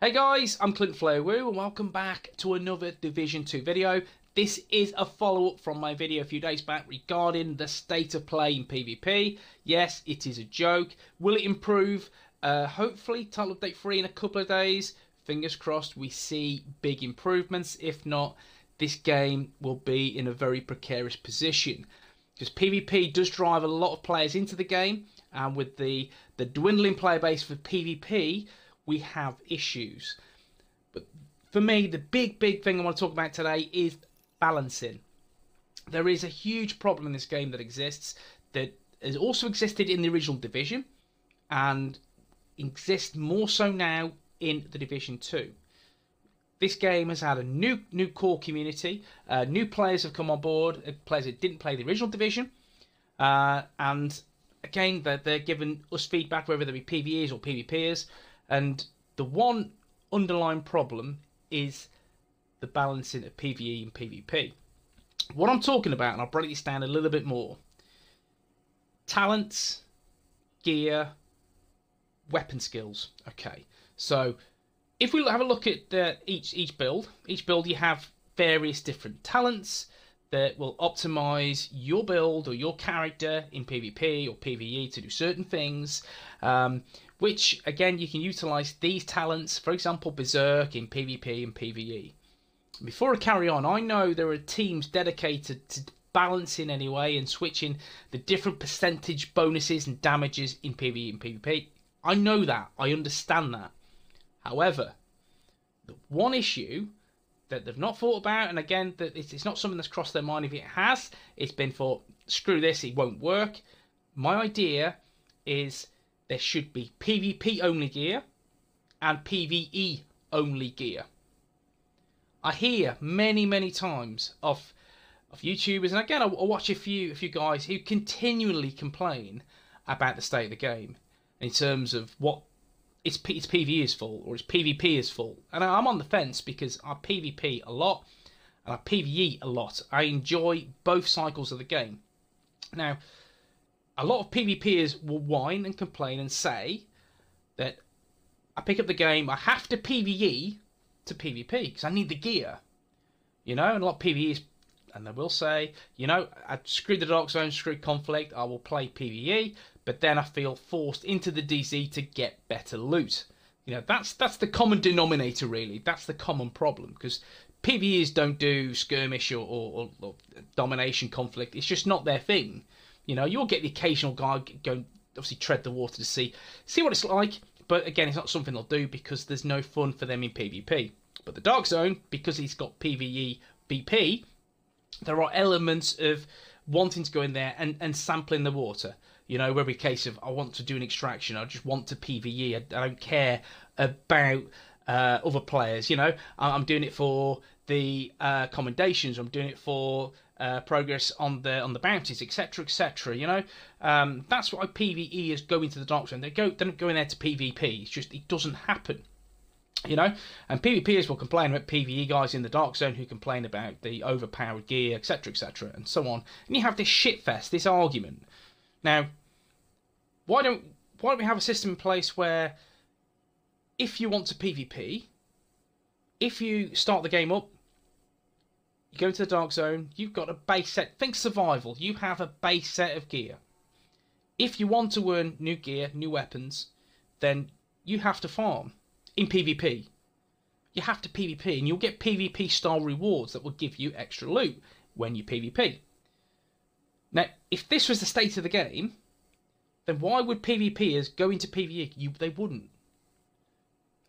Hey guys, I'm Clint Flowoo and welcome back to another Division 2 video. This is a follow-up from my video a few days back regarding the state of play in PvP. Yes, it is a joke. Will it improve? Hopefully, title update 3 in a couple of days. Fingers crossed we see big improvements. If not, this game will be in a very precarious position. Because PvP does drive a lot of players into the game, and with the dwindling player base for PvP, we have issues. But for me, the big thing I want to talk about today is balancing. There is a huge problem in this game that exists, that has also existed in the original Division, and exists more so now in the Division 2. This game has had a new core community. New players have come on board, players that didn't play the original Division, and again, they're giving us feedback, whether they be PVEs or PvPers. And the one underlying problem is the balancing of PvE and PvP. What I'm talking about, and I'll break this down a little bit more: talents, gear, weapon skills. Okay, so if we have a look at each build you have various different talents that will optimize your build or your character in PvP or PvE to do certain things, which again you can utilize these talents, for example Berserk in PvP and PvE. Before I carry on, I know there are teams dedicated to balancing anyway and switching the different percentage bonuses and damages in PvE and PvP. I know that, I understand that. However, the one issue that they've not thought about, and again, that it's not something that's crossed their mind. If it has, it's been for, screw this, it won't work. My idea is there should be PvP only gear and PvE only gear. I hear many times of YouTubers, and again I watch a few guys who continually complain about the state of the game in terms of what it's PvE is full or it's PvP is full. And I'm on the fence because I PvP a lot and I PvE a lot. I enjoy both cycles of the game. Now, a lot of PvPers will whine and complain and say that I pick up the game, I have to PvE to PvP because I need the gear. You know, and a lot of PvEs, and they will say, you know, I screwed the Dark Zone, screwed Conflict, I will play PvE, but then I feel forced into the DZ to get better loot. You know, that's the common denominator, really. That's the common problem, because PvEs don't do skirmish or domination conflict. It's just not their thing. You know, you'll get the occasional guy go, obviously tread the water to see what it's like, but again, it's not something they'll do because there's no fun for them in PvP. But the Dark Zone, because he's got PvE BP, there are elements of wanting to go in there and sampling the water. You know, every case of I want to do an extraction, I just want to PvE, I don't care about other players. You know, I'm doing it for the commendations, I'm doing it for progress on the bounties, etc, etc. You know, that's why PvE is going to the Dark Zone. They don't go in there to PvP. It's just, it doesn't happen. You know, and PvPers will complain about PvE guys in the Dark Zone who complain about the overpowered gear, etc, and so on. And you have this shitfest, this argument. Now, why don't we have a system in place where if you want to PvP, if you start the game up, you go to the Dark Zone, you've got a base set, think survival, you have a base set of gear. If you want to earn new gear, new weapons, then you have to farm. In PvP, you have to PvP, and you'll get PvP style rewards that will give you extra loot when you PvP. Now, if this was the state of the game, then why would PvPers go into PvE? They wouldn't.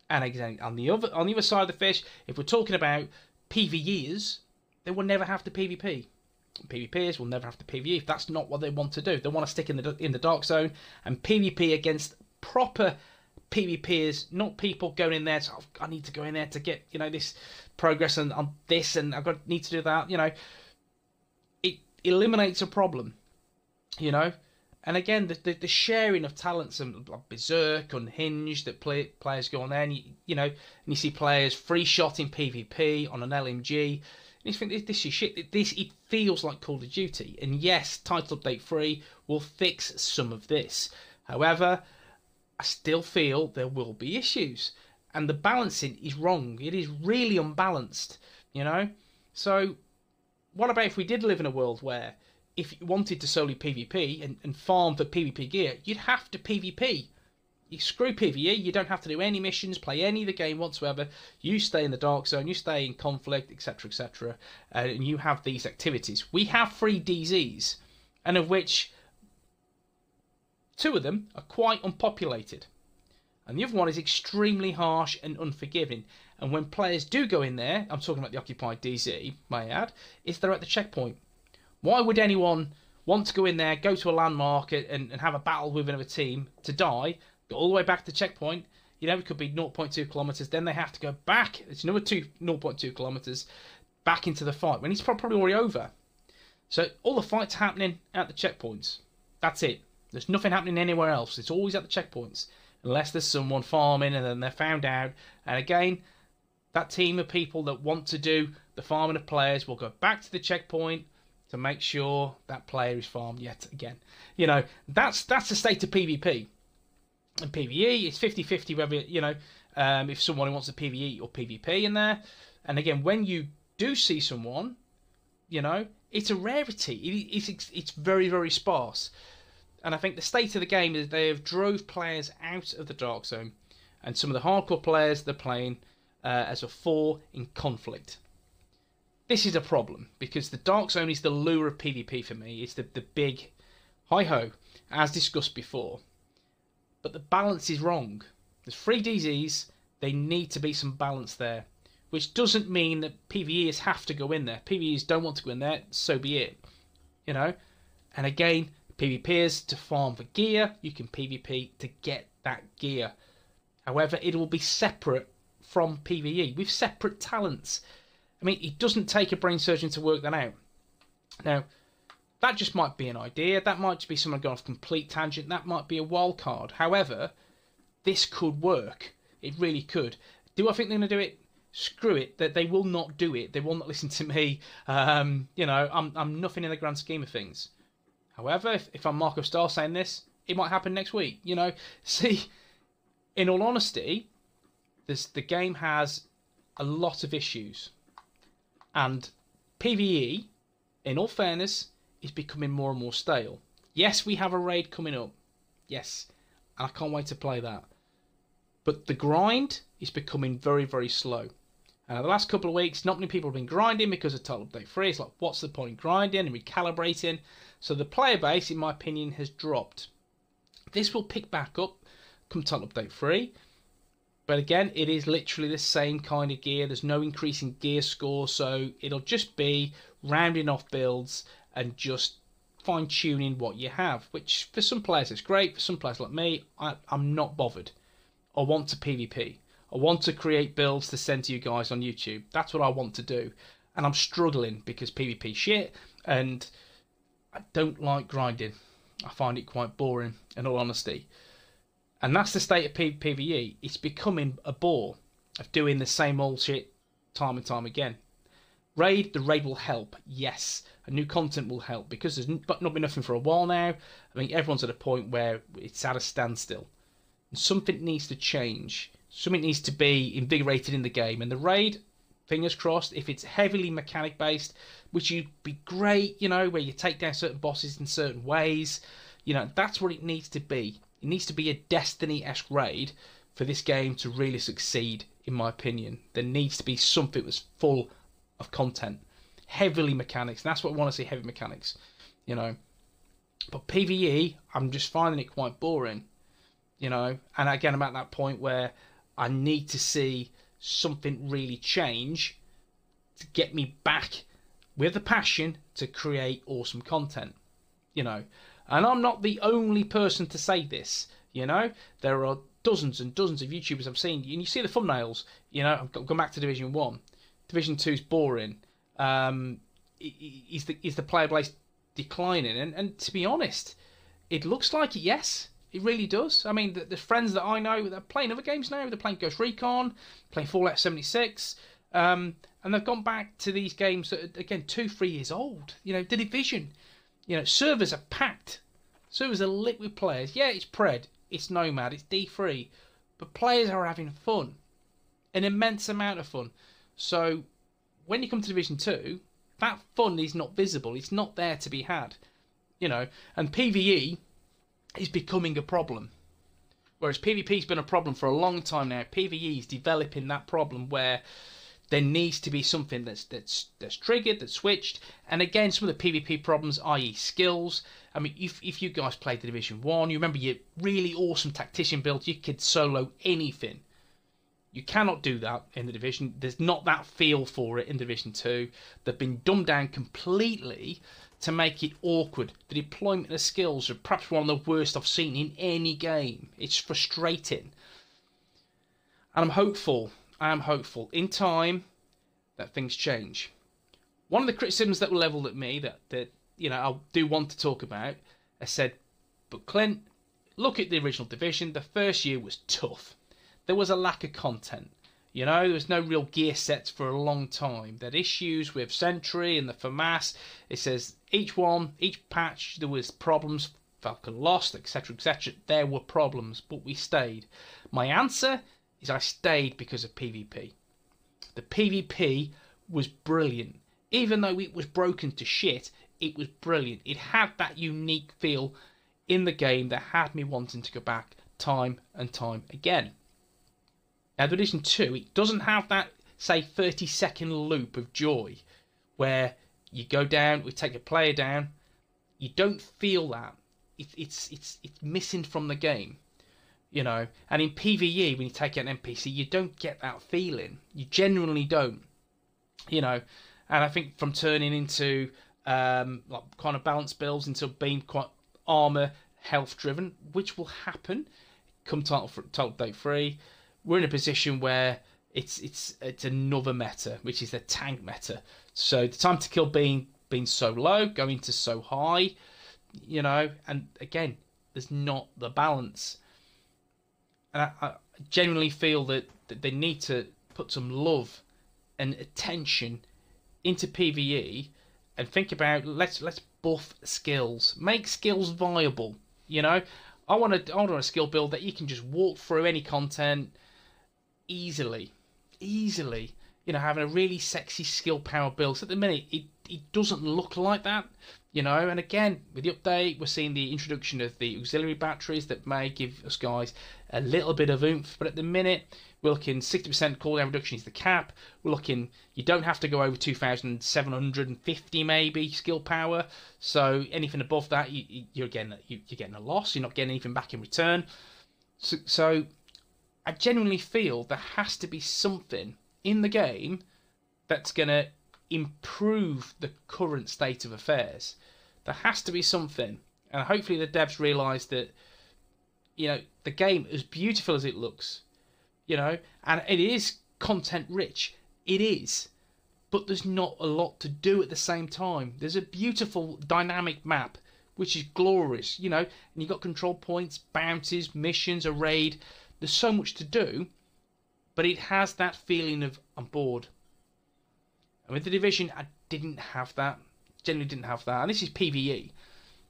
And again, on the other side of the fish, if we're talking about PvEs, they will never have to PvP. PvPers will never have to PvE if that's not what they want to do. They want to stick in the Dark Zone and PvP against proper PvPers, not people going in there to, oh, I need to go in there to get, you know, this progress and on this, and need to do that. You know, it eliminates a problem. You know, and again, the sharing of talents and like Berserk, Unhinged, that players go on there, and you know, and you see players free shot in PvP on an LMG. And you think this is shit. It feels like Call of Duty, and yes, title update 3 will fix some of this. However, I still feel there will be issues. and the balancing is wrong. It is really unbalanced, you know. So what about if we did live in a world where if you wanted to solely PvP and farm for PvP gear, you'd have to PvP. You screw PvE, you don't have to do any missions, play any of the game whatsoever. You stay in the dark zone, you stay in conflict, etc, etc, and you have these activities. We have 3 DZs, and of which 2 of them are quite unpopulated. And the other one is extremely harsh and unforgiving. And when players do go in there, I'm talking about the occupied DZ, may I add, is they're at the checkpoint. Why would anyone want to go in there, go to a landmark and have a battle with another team to die, go all the way back to the checkpoint? You know, it could be 0.2 kilometers. Then they have to go back. It's another 0.2 kilometers back into the fight when it's probably already over. So all the fights happening at the checkpoints. That's it. There's nothing happening anywhere else. It's always at the checkpoints. Unless there's someone farming and then they're found out. And again, that team of people that want to do the farming of players will go back to the checkpoint to make sure that player is farmed yet again. You know, that's the state of PvP. And PvE, it's 50-50 whether, you know, if someone wants to PvE or PvP in there. And again, when you do see someone, you know, it's a rarity. It's very, very sparse. And I think the state of the game is they have drove players out of the dark zone. And some of the hardcore players, they're playing as a 4 in conflict. This is a problem, because the dark zone is the lure of PvP for me. It's the big hi-ho, as discussed before. But the balance is wrong. There's 3 DZs, they need to be some balance there. Which doesn't mean that PvEs have to go in there. PvEs don't want to go in there, so be it. You know? And again, PvPers to farm for gear, you can PvP to get that gear. However, it will be separate from PvE, with separate talents. I mean, it doesn't take a brain surgeon to work that out. Now, that just might be an idea. That might just be someone going off complete tangent. That might be a wild card. However, this could work. It really could. Do I think they're going to do it? Screw it. That they will not do it. They will not listen to me. You know, I'm nothing in the grand scheme of things. However, if I'm Marco Starr saying this, it might happen next week. You know, see, in all honesty, the game has a lot of issues. And PvE, in all fairness, is becoming more and more stale. Yes, we have a raid coming up. Yes, and I can't wait to play that. But the grind is becoming very, very slow. And the last couple of weeks, not many people have been grinding because of Title Update 3. It's like, what's the point in grinding and recalibrating? So the player base, in my opinion, has dropped. This will pick back up come Title Update 3. But again, it is literally the same kind of gear. There's no increase in gear score. So it'll just be rounding off builds and just fine-tuning what you have. Which, for some players, is great. For some players like me, I'm not bothered. I want to PvP. I want to create builds to send to you guys on YouTube. That's what I want to do. And I'm struggling because PvP shit and I don't like grinding. I find it quite boring, in all honesty. And that's the state of PvE. It's becoming a bore of doing the same old shit time and time again. The raid will help, yes. And new content will help because there's not been nothing for a while now. I mean, everyone's at a point where it's at a standstill. And something needs to change. Something needs to be invigorated in the game. And the raid, fingers crossed, if it's heavily mechanic based, which would be great, you know, where you take down certain bosses in certain ways, you know, that's what it needs to be. It needs to be a Destiny-esque raid for this game to really succeed, in my opinion. There needs to be something that's full of content. Heavily mechanics. And that's what I want to see, heavy mechanics, you know. But PvE, I'm just finding it quite boring, you know. And again, I'm at that point where I need to see something really change to get me back with the passion to create awesome content, you know. And I'm not the only person to say this, you know. There are dozens and dozens of YouTubers I've seen, and you see the thumbnails, you know. I've gone back to Division 1. Division 2 is boring. Is the player base declining? And to be honest, it looks like it, yes. It really does. I mean, the friends that I know, they're playing other games now. They're playing Ghost Recon, playing Fallout 76, and they've gone back to these games that are, again, 2-3 years old. You know, The Division. You know, servers are packed. Servers are lit with players. Yeah, it's Pred, it's Nomad, it's D3, but players are having fun. an immense amount of fun. So when you come to Division 2, that fun is not visible. It's not there to be had. You know, and PVE is becoming a problem. Whereas PvP's been a problem for a long time now. PVE is developing that problem where there needs to be something that's triggered, that's switched. And again, some of the PvP problems, i.e. skills. I mean, if you guys played the Division 1, you remember your really awesome tactician build, you could solo anything. You cannot do that in the Division. There's not that feel for it in Division 2. They've been dumbed down completely to make it awkward. The deployment of skills are perhaps one of the worst I've seen in any game. It's frustrating. And I'm hopeful in time that things change. One of the criticisms that were levelled at me that you know I do want to talk about, I said, but Clint, look at the original Division. The first year was tough. There was a lack of content. You know, there was no real gear sets for a long time. They had issues with Sentry and the FAMAS. It says each patch there was problems. Falcon lost, etc., etc. There were problems, but we stayed. My answer is I stayed because of PvP. The PvP was brilliant. Even though it was broken to shit, it was brilliant. It had that unique feel in the game that had me wanting to go back time and time again. Now, the Division 2, it doesn't have that, say, 30-second loop of joy where you go down, we take a player down. You don't feel that. It's missing from the game, you know. And in PvE, when you take out an NPC, you don't get that feeling. You genuinely don't, you know. And I think from turning into like kind of balanced builds into being quite armor health driven, which will happen come Total Day 3. We're in a position where it's another meta, which is the tank meta. So the time to kill being so low, going to so high, you know, and again, there's not the balance. And I genuinely feel that they need to put some love and attention into PvE and think about let's buff skills, make skills viable. You know, I want a skill build that you can just walk through any content easily, you know, having a really sexy skill power build. So at the minute it doesn't look like that, you know. And again, with the update, we're seeing the introduction of the auxiliary batteries that may give us guys a little bit of oomph, but at the minute we're looking 60% cooldown reduction is the cap. We're looking, you don't have to go over 2,750 maybe skill power, so anything above that you're getting a loss. You're not getting anything back in return. So I genuinely feel there has to be something in the game that's going to improve the current state of affairs. There has to be something. And hopefully the devs realise that, you know, the game, as beautiful as it looks, you know, and it is content rich, it is, but there's not a lot to do at the same time. There's a beautiful dynamic map, which is glorious, you know, and you've got control points, bounties, missions, a raid. There's so much to do, but it has that feeling of I'm bored. And with the Division, I didn't have that. Generally didn't have that. And this is PvE,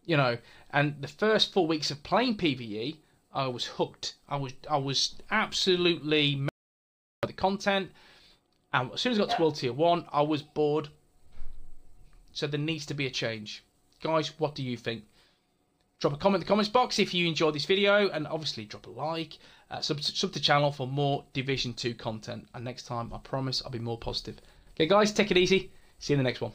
you know. And the first 4 weeks of playing PvE, I was hooked. I was absolutely by the content. And as soon as I got to World Tier 1, I was bored. So there needs to be a change. Guys, what do you think? Drop a comment in the comments box if you enjoyed this video, and obviously drop a like. Sub to the channel for more Division 2 content. And next time, I promise I'll be more positive. Okay, guys, take it easy. See you in the next one.